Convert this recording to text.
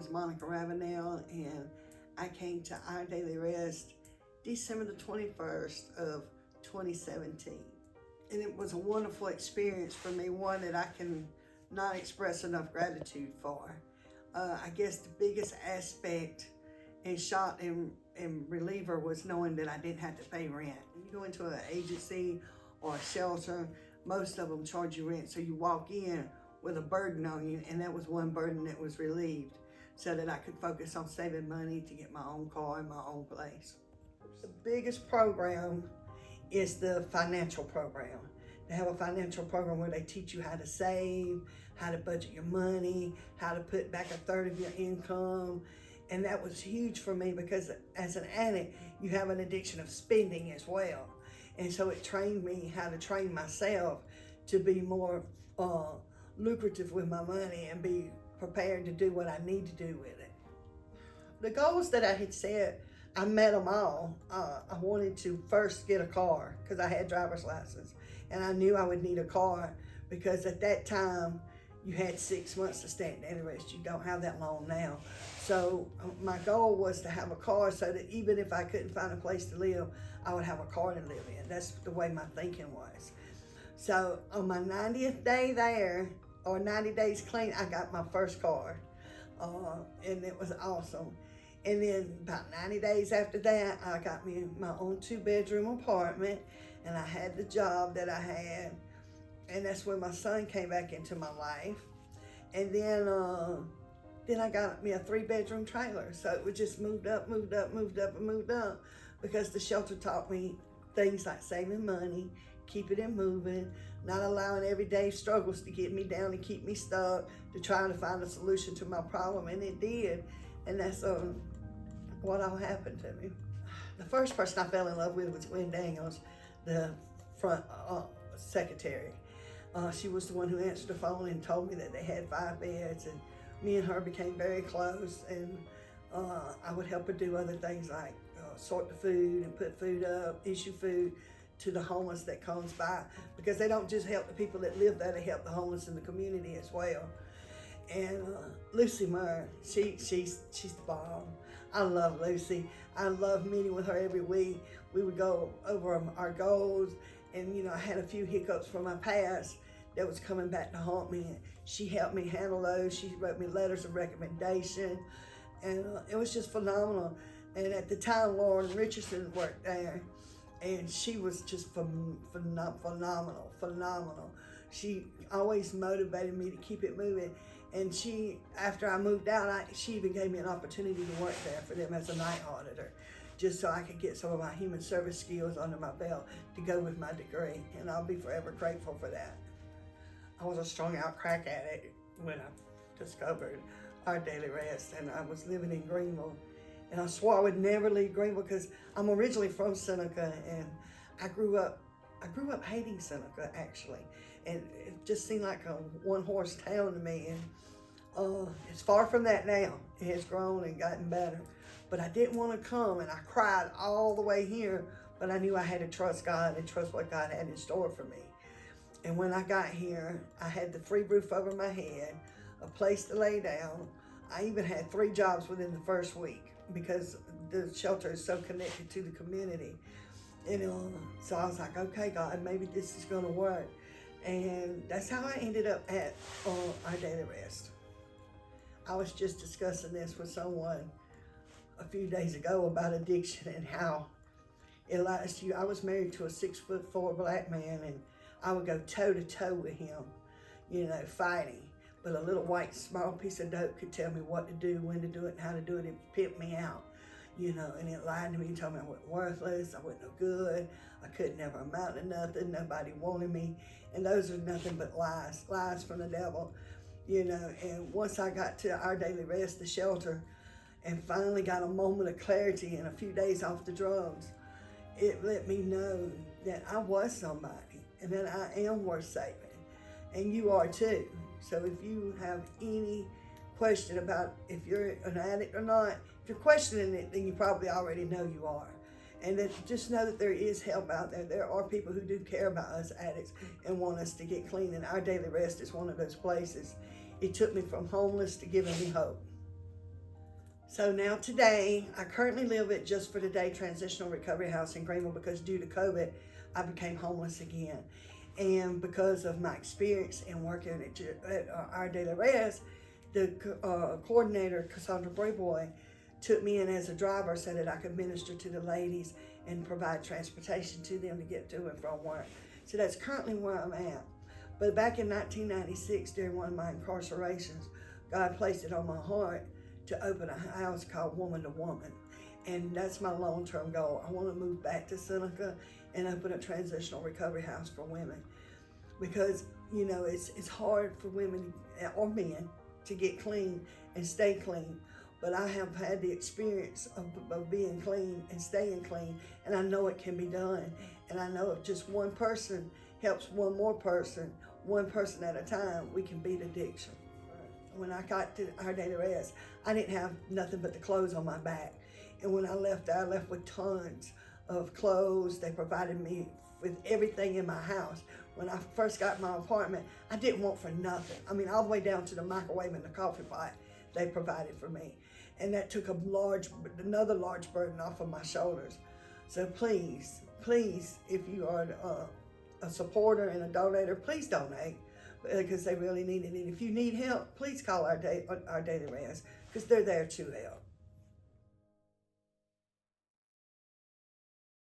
is Monica Ravenel, and I came to Our Daily Rest December the 21st of 2017. And it was a wonderful experience for me, one that I can not express enough gratitude for. I guess the biggest aspect and shock and reliever was knowing that I didn't have to pay rent. You go into an agency or a shelter, most of them charge you rent, so you walk in with a burden on you, and that was one burden that was relieved so that I could focus on saving money to get my own car and my own place. The biggest program is the financial program. They have a financial program where they teach you how to save, how to budget your money, how to put back a third of your income. And that was huge for me because as an addict, you have an addiction of spending as well. And so it trained me how to train myself to be more lucrative with my money and be prepared to do what I need to do with it. The goals that I had set, I met them all. I wanted to first get a car because I had driver's license, and I knew I would need a car because at that time you had 6 months to stay at daily rest. You don't have that long now. So my goal was to have a car so that even if I couldn't find a place to live, I would have a car to live in. That's the way my thinking was. So on my 90th day there, or 90 days clean, I got my first car, and it was awesome. And then about 90 days after that, I got me my own 2-bedroom apartment, and I had the job that I had, and that's when my son came back into my life. And then I got me a 3-bedroom trailer. So it was just moved up, because the shelter taught me things like saving money, keeping it moving, not allowing everyday struggles to get me down and keep me stuck, to trying to find a solution to my problem, and it did. And that's what all happened to me. The first person I fell in love with was Gwen Daniels, the front secretary. She was the one who answered the phone and told me that they had 5 beds, and me and her became very close, and I would help her do other things like sort the food and put food up, issue food to the homeless that comes by, because they don't just help the people that live there, they help the homeless in the community as well. And Lucy Murr, she's the bomb. I love Lucy. I love meeting with her every week. We would go over our goals, and I had a few hiccups from my past that was coming back to haunt me. She helped me handle those. She wrote me letters of recommendation, and it was just phenomenal. And at the time, Lauren Richardson worked there, and she was just phenomenal. She always motivated me to keep it moving. And after I moved out, she even gave me an opportunity to work there for them as a night auditor, just so I could get some of my human service skills under my belt to go with my degree. And I'll be forever grateful for that. I was a strung out crack addict when I discovered Our Daily Rest, and I was living in Greenville. And I swore I would never leave Greenville because I'm originally from Seneca, and I grew up hating Seneca, actually. And it just seemed like a one-horse town to me. And it's far from that now. It has grown and gotten better. But I didn't want to come, and I cried all the way here, but I knew I had to trust God and trust what God had in store for me. And when I got here, I had the free roof over my head, a place to lay down. I even had 3 jobs within the first week because the shelter is so connected to the community. And so I was like, okay, God, maybe this is going to work. And that's how I ended up at Our Daily Rest. I was just discussing this with someone a few days ago about addiction and how it lasts you. I was married to a 6'4" black man, and I would go toe to toe with him, fighting. But a little white small piece of dope could tell me what to do, when to do it, and how to do it, and pimp me out, and it lied to me and told me I wasn't worthless, I wasn't no good, I could never amount to nothing, nobody wanted me. And those are nothing but lies from the devil, And once I got to Our Daily Rest, the shelter, and finally got a moment of clarity and a few days off the drugs, it let me know that I was somebody and that I am worth saving. And you are too. So if you have any question about if you're an addict or not, if you're questioning it, then you probably already know you are. And that just know that there is help out there. There are people who do care about us addicts and want us to get clean. And Our Daily Rest is one of those places. It took me from homeless to giving me hope. So now today, I currently live at Just for Today Transitional Recovery House in Greenville because due to COVID, I became homeless again. And because of my experience in working at Our Daily Rest, the coordinator, Cassandra Brayboy, took me in as a driver so that I could minister to the ladies and provide transportation to them to get to and from work. So that's currently where I'm at. But back in 1996, during one of my incarcerations, God placed it on my heart to open a house called Woman to Woman. And that's my long-term goal. I want to move back to Seneca and open a transitional recovery house for women. Because, you know, it's hard for women or men to get clean and stay clean. But I have had the experience of being clean and staying clean, and I know it can be done. And I know if just one person helps one more person, one person at a time, we can beat addiction. When I got to Our Daily Rest, I didn't have nothing but the clothes on my back. And when I left there, I left with tons of clothes. They provided me with everything in my house. When I first got my apartment, I didn't want for nothing. I mean, all the way down to the microwave and the coffee pot they provided for me. And that took another large burden off of my shoulders. So please, if you are a supporter and a donator, please donate because they really need it. And if you need help, please call Our Daily Rest because they're there to help.